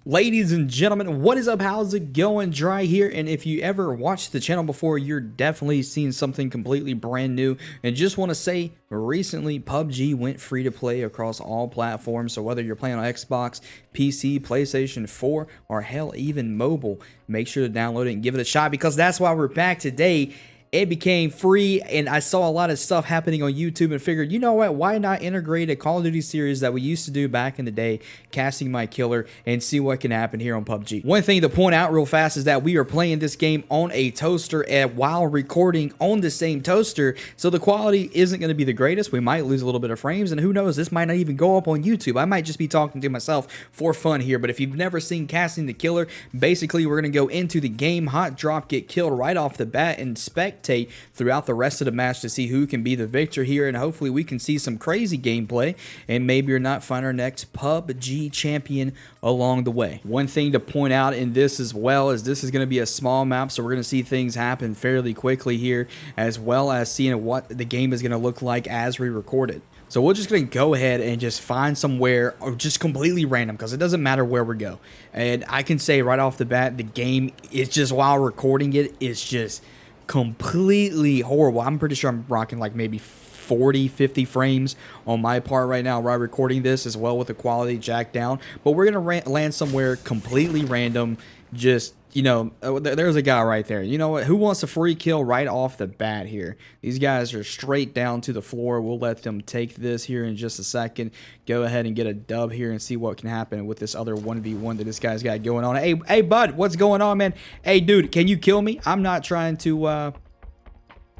Ladies and gentlemen, what is up? How's it going? Dry here, and if you ever watched the channel before, you're definitely seeing something completely brand new. And just want to say, recently PUBG went free to play across all platforms. So whether you're playing on Xbox, PC, PlayStation 4, or hell, even mobile, make sure to download it and give it a shot, because that's why we're back today. It became free, and I saw a lot of stuff happening on YouTube and figured, you know what, why not integrate a Call of Duty series that we used to do back in the day, Casting My Killer, and see what can happen here on PUBG. One thing to point out real fast is that we are playing this game on a toaster and while recording on the same toaster, so the quality isn't going to be the greatest. We might lose a little bit of frames, and who knows, this might not even go up on YouTube. I might just be talking to myself for fun here, but if you've never seen Casting the Killer, basically we're going to go into the game, hot drop, get killed right off the bat, and spectate throughout the rest of the match to see who can be the victor here, and hopefully we can see some crazy gameplay, and maybe or not find our next PUBG champion along the way. One thing to point out in this as well is this is going to be a small map, so we're going to see things happen fairly quickly here, as well as seeing what the game is going to look like as we record it. So we're just going to go ahead and just find somewhere, or just completely random, because it doesn't matter where we go. And I can say right off the bat, the game is just, while recording it, it's just completely horrible. I'm pretty sure I'm rocking like maybe 40-50 frames on my part right now while recording this, as well with the quality jacked down. But we're gonna land somewhere completely random. Just, you know, there's a guy right there. You know what, who wants a free kill right off the bat here? These guys are straight down to the floor. We'll let them take this here in just a second. Go ahead and get a dub here and see what can happen with this other 1v1 that this guy's got going on. Hey bud, what's going on, man? Hey dude, can you kill me? I'm not trying to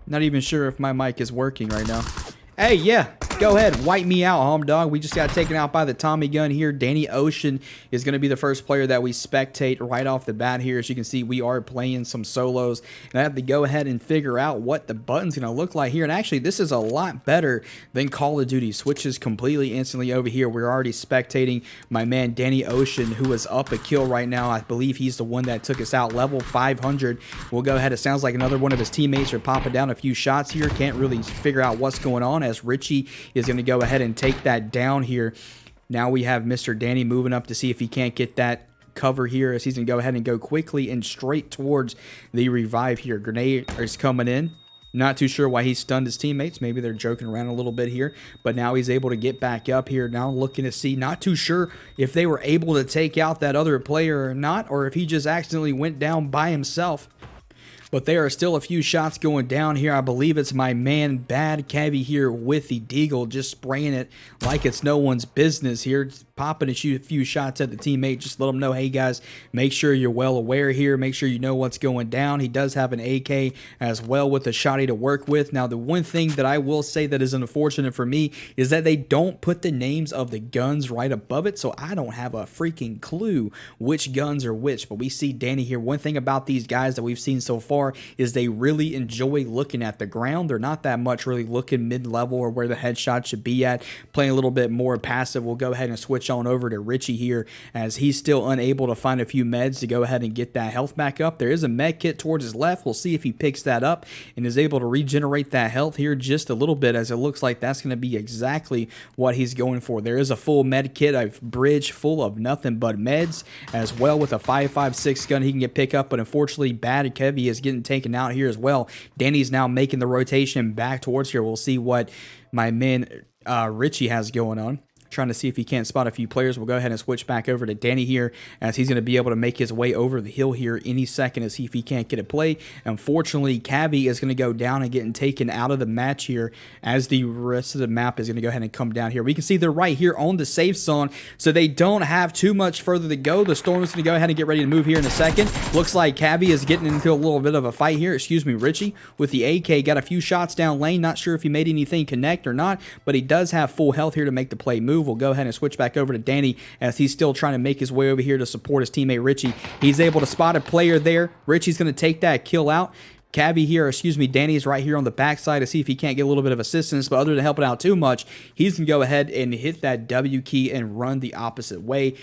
not even sure if my mic is working right now. Hey, yeah, go ahead, wipe me out, home dog. We just got taken out by the Tommy gun here. Danny Ocean is going to be the first player that we spectate right off the bat here. As you can see, we are playing some solos, and I have to go ahead and figure out what the button's going to look like here. And actually, this is a lot better than Call of Duty. Switches completely instantly over here. We're already spectating my man Danny Ocean, who is up a kill right now. I believe he's the one that took us out, level 500. We'll go ahead. It sounds like another one of his teammates are popping down a few shots here. Can't really figure out what's going on, as Richie is going to go ahead and take that down here. Now we have Mr. Danny moving up to see if he can't get that cover here, as he's going to go ahead and go quickly and straight towards the revive here. Grenade is coming in. Not too sure why he stunned his teammates. Maybe they're joking around a little bit here, but now he's able to get back up here. Now looking to see, not too sure if they were able to take out that other player or not, or if he just accidentally went down by himself. But there are still a few shots going down here. I believe it's my man Bad Cavi here with the Deagle, just spraying it like it's no one's business here. Just popping a few shots at the teammate. Just let them know, hey guys, make sure you're well aware here. Make sure you know what's going down. He does have an AK as well with a shotty to work with. Now, the one thing that I will say that is unfortunate for me is that they don't put the names of the guns right above it, so I don't have a freaking clue which guns are which. But we see Danny here. One thing about these guys that we've seen so far is they really enjoy looking at the ground. They're not that much really looking mid-level or where the headshot should be at. Playing a little bit more passive. We'll go ahead and switch on over to Richie here, as he's still unable to find a few meds to go ahead and get that health back up. There is a med kit towards his left. We'll see if he picks that up and is able to regenerate that health here just a little bit, as it looks like that's going to be exactly what he's going for. There is a full med kit, a bridge full of nothing but meds, as well with a 5.56 gun he can get pick up, but unfortunately Bad Kevy is getting taken out here as well. Danny's now making the rotation back towards here. We'll see what my man Richie has going on. Trying to see if he can't spot a few players. We'll go ahead and switch back over to Danny here, as he's going to be able to make his way over the hill here any second, to see if he can't get a play. Unfortunately, Cavi is going to go down and getting taken out of the match here, as the rest of the map is going to go ahead and come down here. We can see they're right here on the safe zone, so they don't have too much further to go. The Storm is going to go ahead and get ready to move here in a second. Looks like Cavi is getting into a little bit of a fight here. Excuse me, Richie with the AK got a few shots down lane. Not sure if he made anything connect or not, but he does have full health here to make the play move. We'll go ahead and switch back over to Danny, as he's still trying to make his way over here to support his teammate Richie. He's able to spot a player there. Richie's going to take that kill out. Cavi here, excuse me, Danny's right here on the backside to see if he can't get a little bit of assistance, but other than helping out too much, he's going to go ahead and hit that W key and run the opposite way.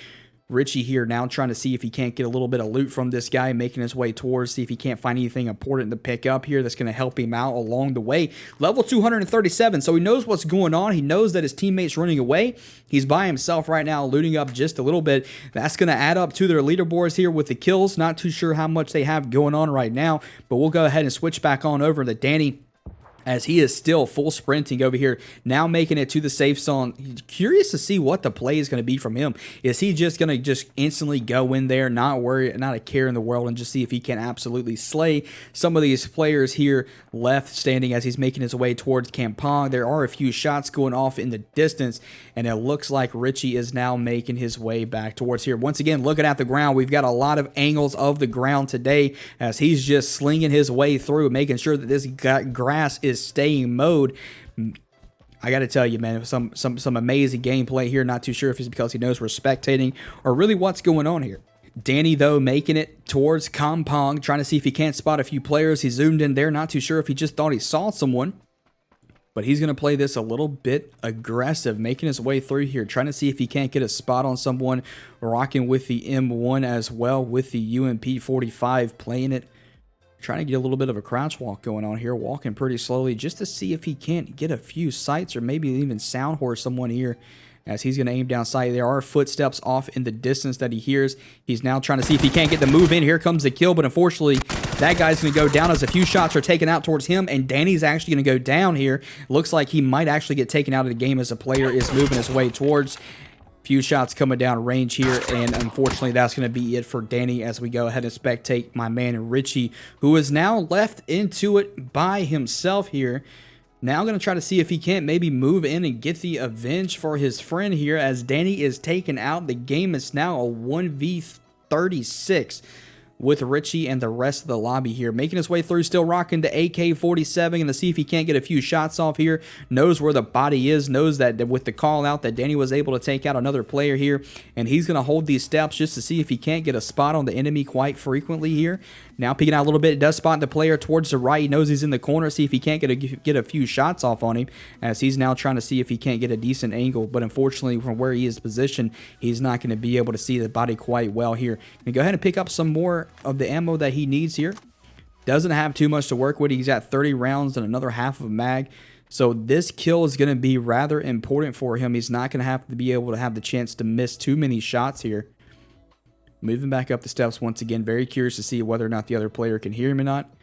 Richie here now trying to see if he can't get a little bit of loot from this guy, making his way towards, see if he can't find anything important to pick up here that's going to help him out along the way. Level 237, so he knows what's going on. He knows that his teammate's running away. He's by himself right now, looting up just a little bit. That's going to add up to their leaderboards here with the kills. Not too sure how much they have going on right now, but we'll go ahead and switch back on over to Danny, as he is still full sprinting over here, now making it to the safe zone. Curious to see what the play is going to be from him. Is he just going to just instantly go in there, not worry, not a care in the world, and just see if he can absolutely slay some of these players here left standing as he's making his way towards Camp Pubg? There are a few shots going off in the distance, and it looks like Richie is now making his way back towards here. Once again, looking at the ground, we've got a lot of angles of the ground today as he's just slinging his way through, making sure that this grass is staying mowed. I got to tell you, man, some amazing gameplay here. Not too sure if it's because he knows we're spectating or really what's going on here. Danny, though, making it towards Camp Pubg, trying to see if he can't spot a few players. He zoomed in there, not too sure if he just thought he saw someone. But he's going to play this a little bit aggressive, making his way through here, trying to see if he can't get a spot on someone, rocking with the M1 as well with the UMP 45, playing it. Trying to get a little bit of a crouch walk going on here, walking pretty slowly just to see if he can't get a few sights or maybe even sound horse someone here as he's going to aim down sight. There are footsteps off in the distance that he hears. He's now trying to see if he can't get the move in. Here comes the kill, but unfortunately, that guy's going to go down as a few shots are taken out towards him, and Danny's actually going to go down here. Looks like he might actually get taken out of the game as a player is moving his way towards. Few shots coming down range here, and unfortunately that's going to be it for Danny as we go ahead and spectate my man Richie, who is now left into it by himself here. Now going to try to see if he can't maybe move in and get the avenge for his friend here as Danny is taken out. The game is now a 1v36 with Richie and the rest of the lobby here. Making his way through, still rocking the AK-47, and to see if he can't get a few shots off here. Knows where the body is, knows that with the call out that Danny was able to take out another player here, and he's going to hold these steps just to see if he can't get a spot on the enemy quite frequently here. Now peeking out a little bit, does spot the player towards the right. He knows he's in the corner, see if he can't get a few shots off on him, as he's now trying to see if he can't get a decent angle. But unfortunately, from where he is positioned, he's not going to be able to see the body quite well here. And go ahead and pick up some more of the ammo that he needs here. Doesn't have too much to work with. He's at 30 rounds and another half of a mag. So this kill is going to be rather important for him. He's not going to have to be able to have the chance to miss too many shots here. Moving back up the steps once again. Very curious to see whether or not the other player can hear him or not.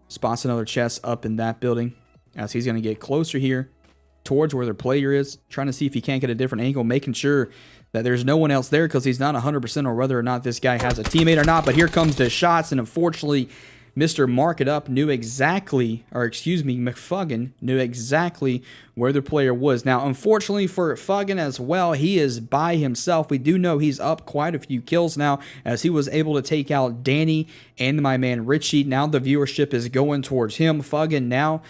Spots another chest up in that building as he's going to get closer here towards where their player is. Trying to see if he can't get a different angle. Making sure that there's no one else there because he's not 100% on whether or not this guy has a teammate or not. But here comes the shots, and unfortunately, Mr. Mark It Up knew exactly, or excuse me, McFuggin knew exactly where the player was. Now, unfortunately for Fuggin as well, he is by himself. We do know he's up quite a few kills now as he was able to take out Danny and my man Richie. Now the viewership is going towards him. Fuggin now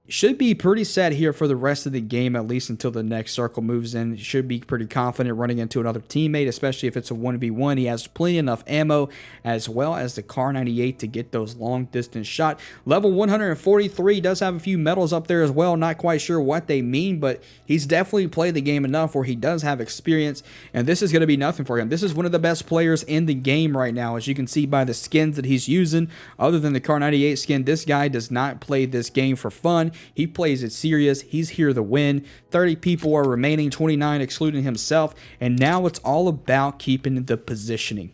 should be pretty set here for the rest of the game, at least until the next circle moves in. Should be pretty confident running into another teammate, especially if it's a 1v1. He has plenty enough ammo as well as the Kar 98 to get those long distance shot. Level 143 does have a few medals up there as well. Not quite sure what they mean, but he's definitely played the game enough where he does have experience, and this is going to be nothing for him. This is one of the best players in the game right now, as you can see by the skins that he's using. Other than the Kar 98 skin, this guy does not play this game for fun. He plays it serious. He's here to win. 30 people are remaining, 29 excluding himself, and now it's all about keeping the positioning.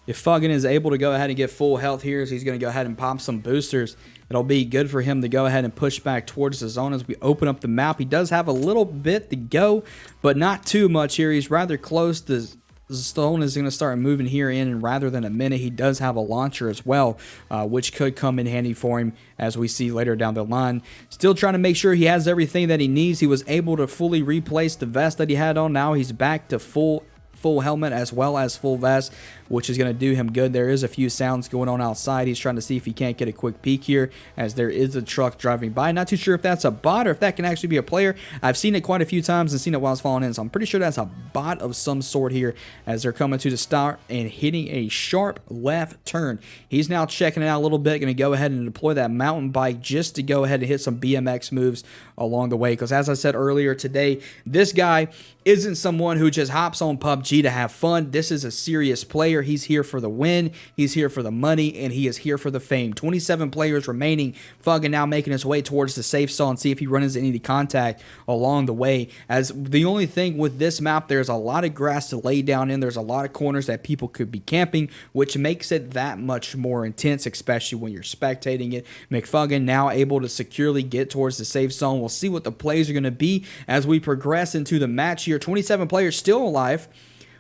If Fuggin is able to go ahead and get full health here, he's going to go ahead and pop some boosters. It'll be good for him to go ahead and push back towards the zone as we open up the map. He does have a little bit to go, but not too much here. He's rather close to Stone is going to start moving here in, and rather than a minute, he does have a launcher as well, which could come in handy for him as we see later down the line. Still trying to make sure he has everything that he needs. He was able to fully replace the vest that he had on. Now he's back to full helmet as well as full vest, which is going to do him good. There is a few sounds going on outside. He's trying to see if he can't get a quick peek here as there is a truck driving by. Not too sure if that's a bot or if that can actually be a player. I've seen it quite a few times and seen it while I was falling in, so I'm pretty sure that's a bot of some sort here as they're coming to the start and hitting a sharp left turn. He's now checking it out a little bit, going to go ahead and deploy that mountain bike just to go ahead and hit some BMX moves along the way, because as I said earlier today, this guy isn't someone who just hops on PUBG to have fun. This is a serious player. He's here for the win, he's here for the money, and he is here for the fame. 27 players remaining. Pubg now making his way towards the safe zone and see if he runs into any contact along the way. As the only thing with this map, there's a lot of grass to lay down in. There's a lot of corners that people could be camping, which makes it that much more intense, especially when you're spectating it. McFuggen now able to securely get towards the safe zone. We'll see what the plays are going to be as we progress into the match here. 27 players still alive.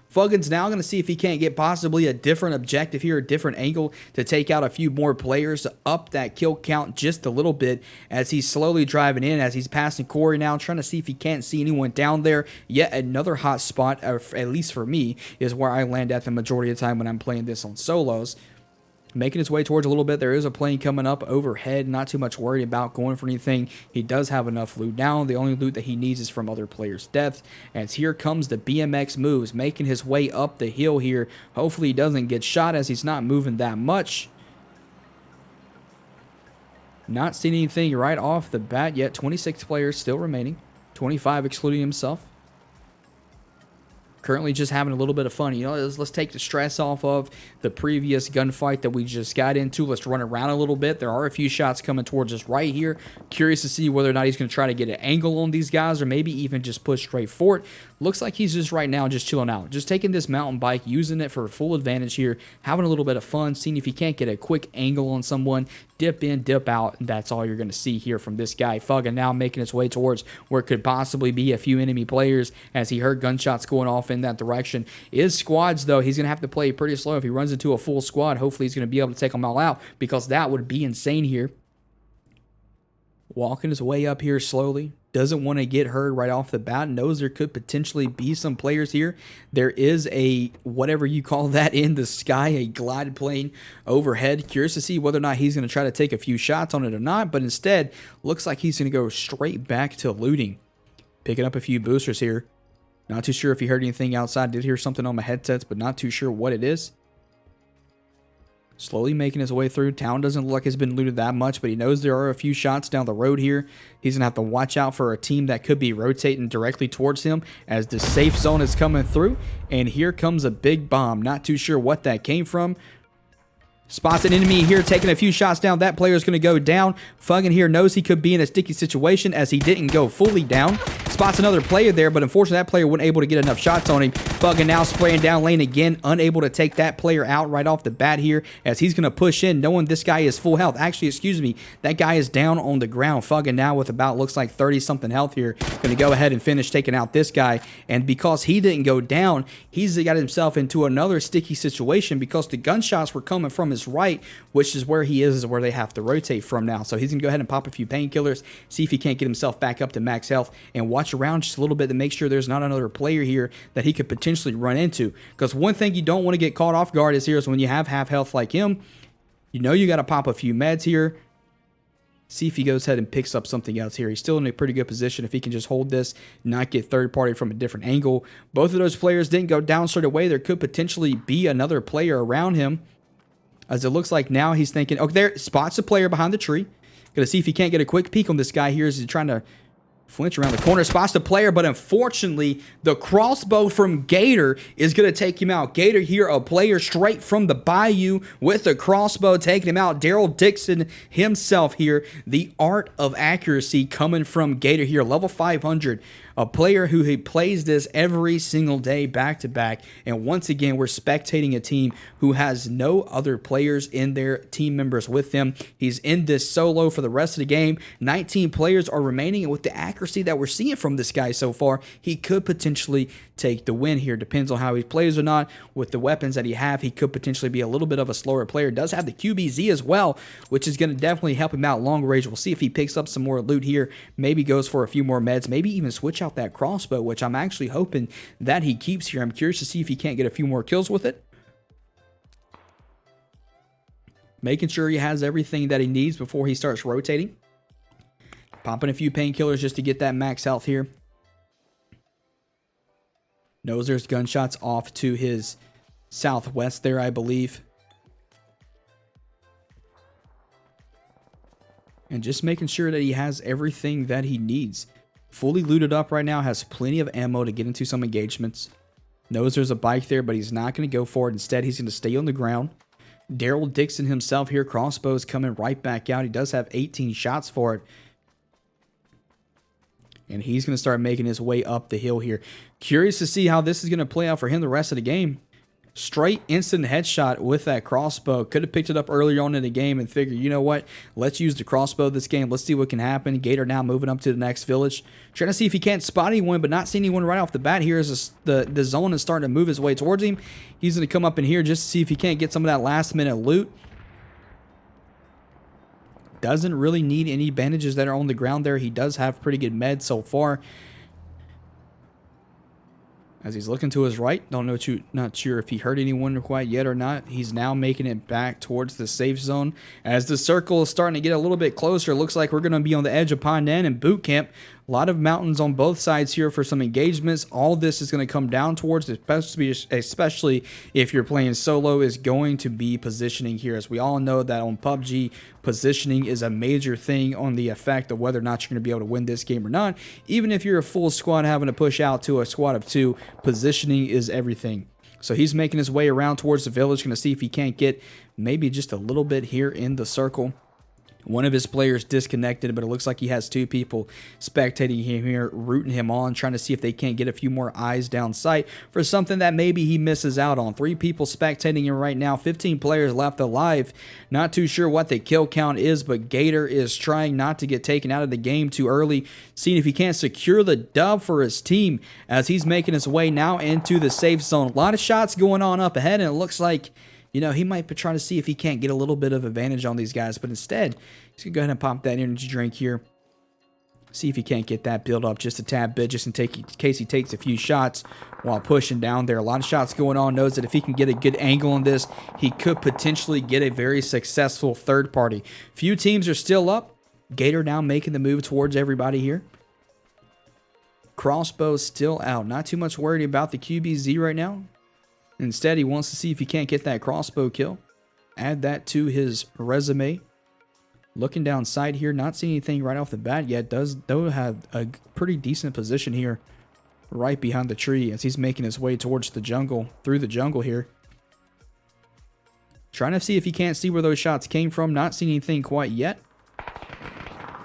Fuggen's now going to see if he can't get possibly a different objective here, a different angle to take out a few more players to up that kill count just a little bit as he's slowly driving in, as he's passing Corey now, trying to see if he can't see anyone down there. Yet another hot spot, at least for me, is where I land at the majority of the time when I'm playing this on solos. Making his way towards a little bit. There is a plane coming up overhead. Not too much worried about going for anything. He does have enough loot now. The only loot that he needs is from other players' deaths. As here comes the BMX moves, making his way up the hill here. Hopefully he doesn't get shot as he's not moving that much. Not seeing anything right off the bat yet. 26 players still remaining. 25 excluding himself. Currently just having a little bit of fun. You know, let's take the stress off of the previous gunfight that we just got into. Let's run around a little bit. There are a few shots coming towards us right here. Curious to see whether or not he's going to try to get an angle on these guys or maybe even just push straight for it. Looks like he's just right now just chilling out. Just taking this mountain bike, using it for full advantage here. Having a little bit of fun, seeing if he can't get a quick angle on someone. Dip in, dip out, and that's all you're going to see here from this guy. Pubg now making his way towards where it could possibly be a few enemy players as he heard gunshots going off in that direction. Is squads, though, he's going to have to play pretty slow. If he runs into a full squad, hopefully he's going to be able to take them all out because that would be insane here. Walking his way up here slowly. Doesn't want to get hurt right off the bat. Knows there could potentially be some players here. There is a, whatever you call that, in the sky, a glide plane overhead. Curious to see whether or not he's going to try to take a few shots on it or not. But instead, looks like he's going to go straight back to looting. Picking up a few boosters here. Not too sure if he heard anything outside. Did hear something on my headsets, but not too sure what it is. Slowly making his way through. Town doesn't look like it's been looted that much, but he knows there are a few shots down the road here. He's going to have to watch out for a team that could be rotating directly towards him as the safe zone is coming through. And here comes a big bomb. Not too sure what that came from. Spots an enemy here, taking a few shots down. That player is going to go down. Pubg here knows he could be in a sticky situation as he didn't go fully down. Spots another player there, but unfortunately that player wasn't able to get enough shots on him. Pubg now spraying down lane again, unable to take that player out right off the bat here as he's going to push in, knowing this guy is full health. Actually, excuse me, that guy is down on the ground. Pubg now with about, looks like 30-something health here. Going to go ahead and finish taking out this guy. And because he didn't go down, he's got himself into another sticky situation because the gunshots were coming from his right, which is where he is where they have to rotate from now. So he's going to go ahead and pop a few painkillers, see if he can't get himself back up to max health, and watch around just a little bit to make sure there's not another player here that he could potentially run into. Because one thing you don't want to get caught off guard is when you have half health like him, you know you got to pop a few meds here. See if he goes ahead and picks up something else here. He's still in a pretty good position if he can just hold this, not get third party from a different angle. Both of those players didn't go down straight away. There could potentially be another player around him. As it looks like now he's thinking, okay, there, spots a player behind the tree. Gonna see if he can't get a quick peek on this guy here as he's trying to flinch around the corner. Spots the player, but unfortunately, the crossbow from Gator is going to take him out. Gator here, a player straight from the bayou with the crossbow, taking him out. Daryl Dixon himself here. The art of accuracy coming from Gator here. Level 500. A player who he plays this every single day back to back. And once again, we're spectating a team who has no other players in their team members with them. He's in this solo for the rest of the game. 19 players are remaining, and with the accuracy that we're seeing from this guy so far, he could potentially take the win here. Depends on how he plays or not. With the weapons that he have, he could potentially be a little bit of a slower player. Does have the QBZ as well, which is going to definitely help him out long range. We'll see if he picks up some more loot here. Maybe goes for a few more meds. Maybe even switch out that crossbow, which I'm actually hoping that he keeps here. I'm curious to see if he can't get a few more kills with it. Making sure he has everything that he needs before he starts rotating. Popping a few painkillers just to get that max health here. Knows there's gunshots off to his southwest there, I believe. And just making sure that he has everything that he needs. fully looted up right now, has plenty of ammo to get into some engagements. Knows there's a bike there, but he's not going to go for it. Instead, he's going to stay on the ground. Daryl Dixon himself here. Crossbow is coming right back out. He does have 18 shots for it. And he's going to start making his way up the hill here. Curious to see how this is going to play out for him the rest of the game. Straight instant headshot with that crossbow. Could have picked it up earlier on in the game and figured, you know what? Let's use the crossbow this game. Let's see what can happen. Gator now moving up to the next village. Trying to see if he can't spot anyone, but not seeing anyone right off the bat here as the zone is starting to move his way towards him. He's going to come up in here just to see if he can't get some of that last minute loot. Doesn't really need any bandages that are on the ground there. He does have pretty good meds so far. As he's looking to his right, not sure if he hurt anyone quite yet or not. He's now making it back towards the safe zone. As the circle is starting to get a little bit closer, looks like we're going to be on the edge of Pondan and boot camp. A lot of mountains on both sides here for some engagements. All this is going to come down towards, especially if you're playing solo, is going to be positioning here. As we all know that on PUBG, positioning is a major thing on the effect of whether or not you're going to be able to win this game or not. Even if you're a full squad having to push out to a squad of 2, positioning is everything. So he's making his way around towards the village, going to see if he can't get maybe just a little bit here in the circle. One of his players disconnected, but it looks like he has 2 people spectating him here, rooting him on, trying to see if they can't get a few more eyes down sight for something that maybe he misses out on. 3 people spectating him right now, 15 players left alive. Not too sure what the kill count is, but Gator is trying not to get taken out of the game too early, seeing if he can't secure the dub for his team as he's making his way now into the safe zone. A lot of shots going on up ahead, and it looks like, you know, he might be trying to see if he can't get a little bit of advantage on these guys, but instead, he's going to go ahead and pop that energy drink here. See if he can't get that build up just a tad bit, just in case he takes a few shots while pushing down there. A lot of shots going on. Knows that if he can get a good angle on this, he could potentially get a very successful third party. Few teams are still up. Gator now making the move towards everybody here. Crossbow still out. Not too much worried about the QBZ right now. Instead, he wants to see if he can't get that crossbow kill. Add that to his resume. Looking down sight here, not seeing anything right off the bat yet. Does, though, have a pretty decent position here right behind the tree as he's making his way towards the jungle, through the jungle here. Trying to see if he can't see where those shots came from. Not seeing anything quite yet.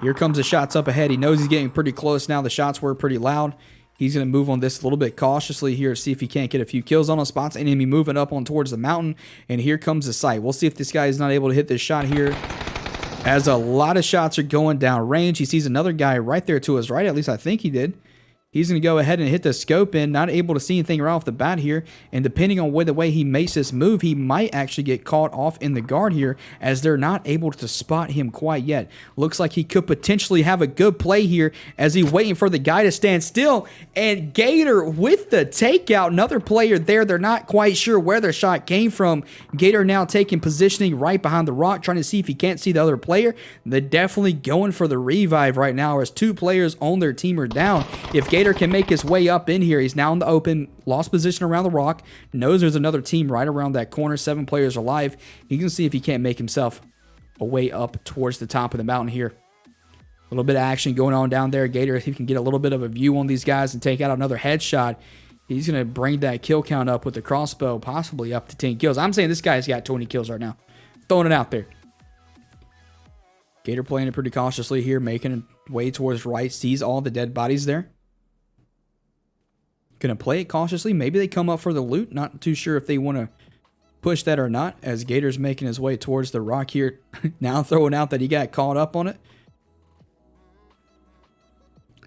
Here comes the shots up ahead. He knows he's getting pretty close now. The shots were pretty loud. He's going to move on this a little bit cautiously here to see if he can't get a few kills on those spots. Enemy moving up on towards the mountain. And here comes the sight. We'll see if this guy is not able to hit this shot here, as a lot of shots are going down range. He sees another guy right there to his right. At least I think he did. He's going to go ahead and hit the scope in. Not able to see anything right off the bat here. And depending on the way he makes this move, he might actually get caught off in the guard here, as they're not able to spot him quite yet. Looks like he could potentially have a good play here as he's waiting for the guy to stand still. And Gator with the takeout. Another player there. They're not quite sure where their shot came from. Gator now taking positioning right behind the rock, trying to see if he can't see the other player. They're definitely going for the revive right now, as 2 players on their team are down. If Gator can make his way up in here, he's now in the open, lost position around the rock, knows there's another team right around that corner, 7 players alive. He can see if he can't make himself a way up towards the top of the mountain here. A little bit of action going on down there. Gator, if he can get a little bit of a view on these guys and take out another headshot, he's going to bring that kill count up with the crossbow, possibly up to 10 kills. I'm saying this guy's got 20 kills right now. Throwing it out there. Gator playing it pretty cautiously here, making a way towards right, sees all the dead bodies there. Gonna play it cautiously. Maybe they come up for the loot. Not too sure if they want to push that or not, as Gator's making his way towards the rock here. Now throwing out that he got caught up on it.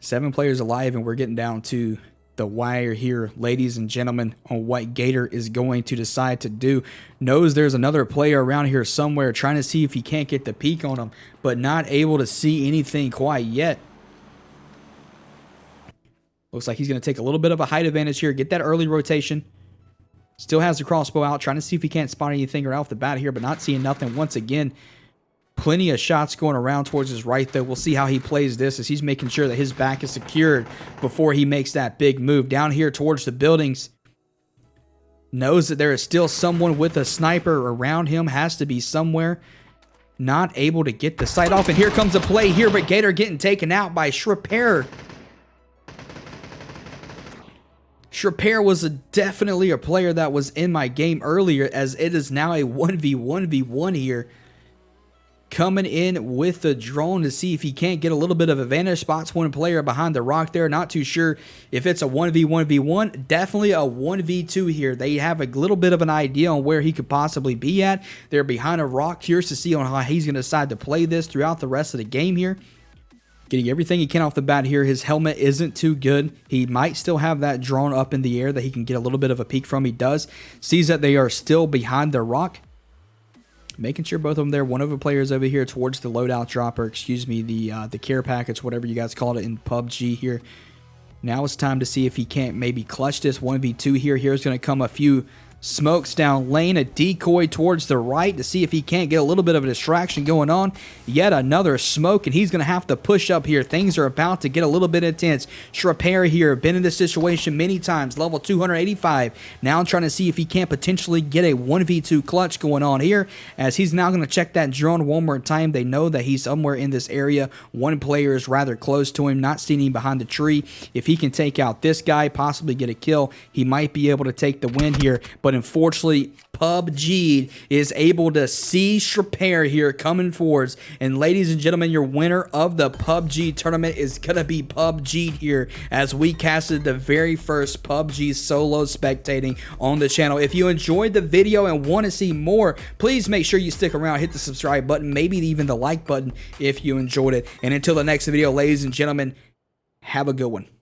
7 players alive, and we're getting down to the wire here, ladies and gentlemen, on what Gator is going to decide to do. Knows there's another player around here somewhere, trying to see if he can't get the peek on him, but not able to see anything quite yet. Looks like he's going to take a little bit of a height advantage here, get that early rotation. Still has the crossbow out, trying to see if he can't spot anything right off the bat here, but not seeing nothing once again. Plenty of shots going around towards his right, though. We'll see how he plays this, as he's making sure that his back is secured before he makes that big move. Down here towards the buildings. Knows that there is still someone with a sniper around him. Has to be somewhere. Not able to get the sight off, and here comes a play here, but Gator getting taken out by Shripper. Schraper was definitely a player that was in my game earlier, as it is now a 1v1v1 here. Coming in with the drone to see if he can't get a little bit of advantage. Spots one player behind the rock there. Not too sure if it's a 1v1v1. Definitely a 1v2 here. They have a little bit of an idea on where he could possibly be at. They're behind a rock. Curious to see on how he's going to decide to play this throughout the rest of the game here. Getting everything he can off the bat here. His helmet isn't too good. He might still have that drone up in the air that he can get a little bit of a peek from. He does. Sees that they are still behind the rock. Making sure both of them there. One of the players over here towards the loadout dropper. Excuse me, the care package, whatever you guys call it in PUBG here. Now it's time to see if he can't maybe clutch this 1v2 here. Here's going to come a few smokes down lane, a decoy towards the right to see if he can't get a little bit of a distraction going on. Yet another smoke, and he's going to have to push up here. Things are about to get a little bit intense. Schraper here, been in this situation many times, level 285. Now trying to see if he can't potentially get a 1v2 clutch going on here, as he's now going to check that drone one more time. They know that he's somewhere in this area. One player is rather close to him, not seeing him behind the tree. If he can take out this guy, possibly get a kill, he might be able to take the win here. But unfortunately, Pubg is able to see Schraper here coming forwards. And ladies and gentlemen, your winner of the Pubg tournament is going to be Pubg here, as we casted the very first Pubg solo spectating on the channel. If you enjoyed the video and want to see more, please make sure you stick around, hit the subscribe button, maybe even the like button if you enjoyed it. And until the next video, ladies and gentlemen, have a good one.